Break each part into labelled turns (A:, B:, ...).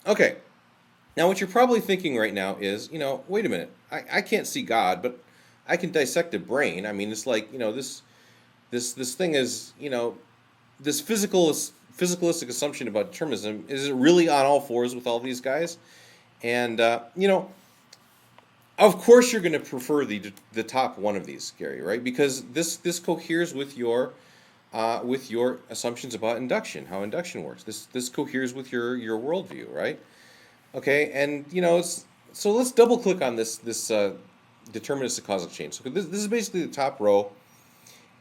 A: Okay. Now, what you're probably thinking right now is, wait a minute. I can't see God, but I can dissect a brain. I mean, it's like, this thing is, this physicalistic assumption about determinism, is it really on all fours with all these guys? And of course you're going to prefer the top one of these, Gary, right? Because this coheres with your assumptions about induction, how induction works. This coheres with your worldview, right? Okay, and so let's double click on this deterministic causal chain. So this is basically the top row,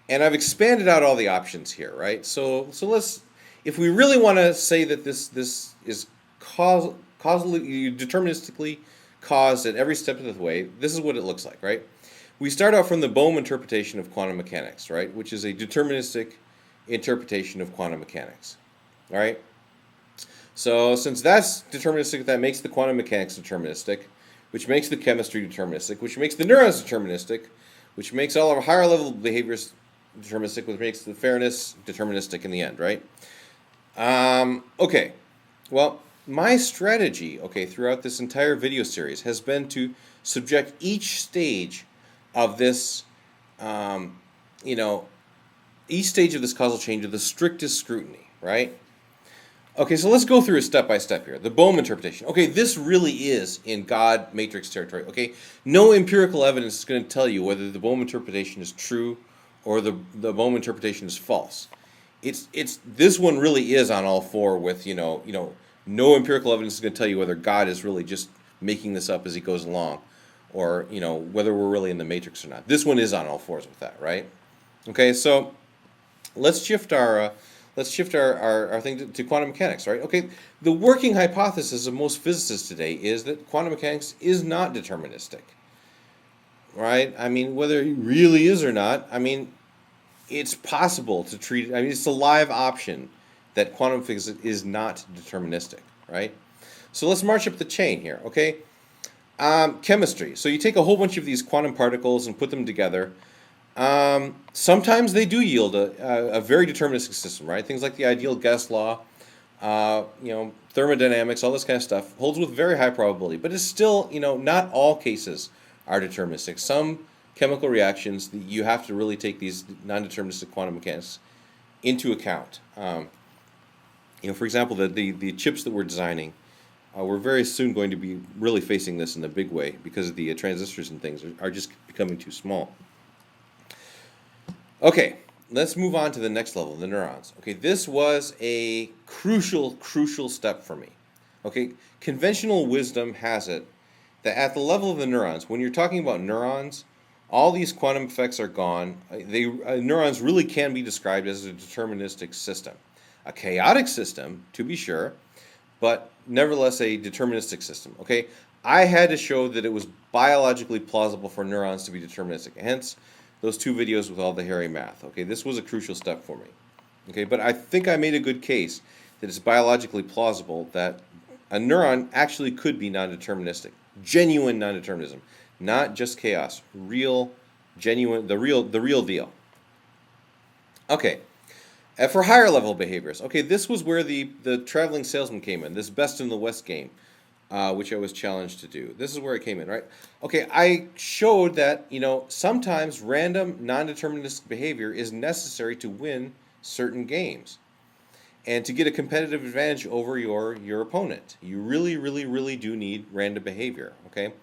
A: and I've expanded out all the options here, right? So let's, if we really want to say that this is causally deterministically caused at every step of the way, this is what it looks like, right? We start out from the Bohm interpretation of quantum mechanics, right, which is a deterministic interpretation of quantum mechanics, all right? So since that's deterministic, that makes the quantum mechanics deterministic, which makes the chemistry deterministic, which makes the neurons deterministic, which makes all of our higher level behaviors deterministic, which makes the fairness deterministic in the end, right? Okay, well, my strategy, throughout this entire video series has been to subject each stage of this, each stage of this causal chain to the strictest scrutiny, right? Okay, so let's go through it step by step here. The Bohm interpretation. Okay, this really is in God matrix territory. Okay, no empirical evidence is going to tell you whether the Bohm interpretation is true or the Bohm interpretation is false. It's this one really is on all four with no empirical evidence is going to tell you whether God is really just making this up as he goes along, or whether we're really in the matrix or not. This one is on all fours with that, right? Okay, so let's shift our thing to quantum mechanics, right? Okay, the working hypothesis of most physicists today is that quantum mechanics is not deterministic, right? I mean, whether it really is or not, I mean, it's possible to treat it. I mean, it's a live option that quantum physics is not deterministic, right? So let's march up the chain here, okay? Chemistry. So you take a whole bunch of these quantum particles and put them together. Sometimes they do yield a very deterministic system, right? Things like the ideal gas law, thermodynamics, all this kind of stuff holds with very high probability. But it's still, not all cases are deterministic. Some chemical reactions, you have to really take these non-deterministic quantum mechanics into account. For example, the chips that we're designing, we're very soon going to be really facing this in a big way because the transistors and things are just becoming too small. Okay, let's move on to the next level, the neurons. Okay, this was a crucial step for me. Okay, conventional wisdom has it that at the level of the neurons, when you're talking about neurons, all these quantum effects are gone. Neurons really can be described as a deterministic system. A chaotic system, to be sure, but nevertheless a deterministic system. Okay, I had to show that it was biologically plausible for neurons to be deterministic. Hence, those two videos with all the hairy math. Okay, this was a crucial step for me. Okay, but I think I made a good case that it's biologically plausible that a neuron actually could be non-deterministic. Genuine non-determinism. Not just chaos. Real, genuine, the real deal. Okay. For higher level behaviors, okay, this was where the traveling salesman came in, this best in the West game, which I was challenged to do. This is where it came in, right? Okay, I showed that, sometimes random non-deterministic behavior is necessary to win certain games and to get a competitive advantage over your opponent. You really do need random behavior, okay?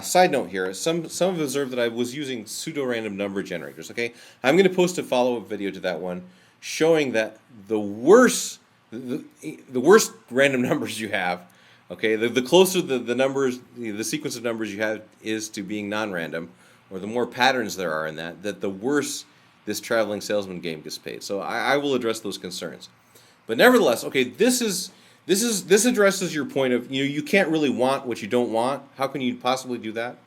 A: Side note here, some have observed that I was using pseudo-random number generators, okay? I'm going to post a follow-up video to that one showing that the worse random numbers you have, okay, the closer the numbers, the sequence of numbers you have is to being non-random, or the more patterns there are in that the worse this traveling salesman game gets paid. So I will address those concerns. But nevertheless, okay, this addresses your point of, you can't really want what you don't want. How can you possibly do that?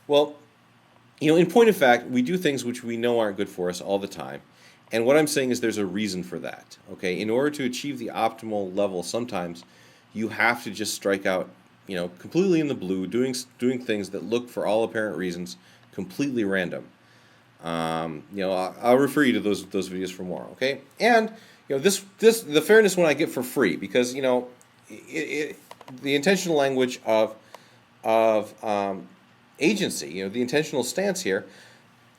A: Well, in point of fact, we do things which we know aren't good for us all the time. And what I'm saying is there's a reason for that. Okay, in order to achieve the optimal level, sometimes you have to just strike out, completely in the blue, doing things that look, for all apparent reasons, completely random. I'll refer you to those videos for more. Okay, and the fairness one I get for free because the intentional language of agency, the intentional stance here,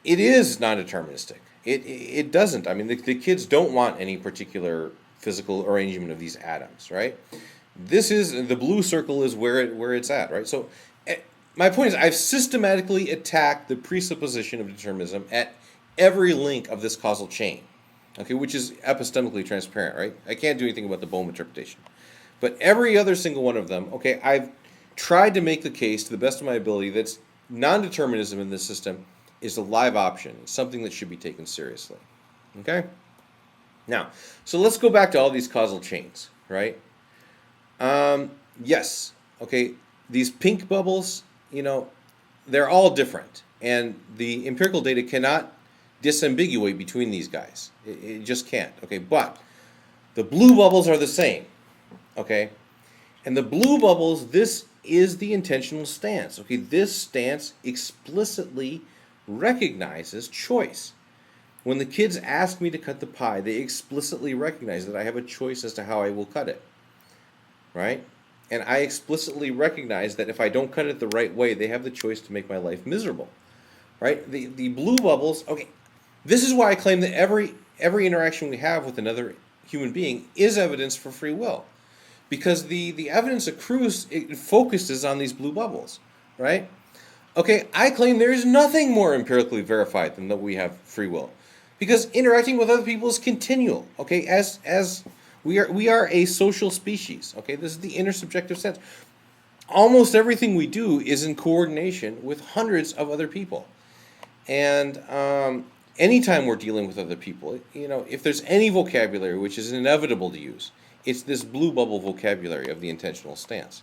A: it is non-deterministic. It doesn't. I mean, the kids don't want any particular physical arrangement of these atoms, right? This is the blue circle is where it's at, right? So my point is I've systematically attacked the presupposition of determinism at every link of this causal chain, okay, which is epistemically transparent, right? I can't do anything about the Bohm interpretation. But every other single one of them, okay, I've tried to make the case to the best of my ability that non-determinism in this system is a live option. It's something that should be taken seriously, okay? Now, so let's go back to all these causal chains, right? Yes, okay, these pink bubbles, they're all different. And the empirical data cannot disambiguate between these guys. It just can't, okay? But the blue bubbles are the same, okay? And the blue bubbles, this is the intentional stance, okay? This stance explicitly recognizes choice. When the kids ask me to cut the pie, they explicitly recognize that I have a choice as to how I will cut it, right? And I explicitly recognize that if I don't cut it the right way, they have the choice to make my life miserable, right? The blue bubbles, okay, this is why I claim that every interaction we have with another human being is evidence for free will. Because the evidence accrues, it focuses on these blue bubbles, right? Okay, I claim there is nothing more empirically verified than that we have free will. Because interacting with other people is continual, okay? As we are a social species, okay? This is the intersubjective sense. Almost everything we do is in coordination with hundreds of other people. And anytime we're dealing with other people, if there's any vocabulary which is inevitable to use, it's this blue bubble vocabulary of the intentional stance.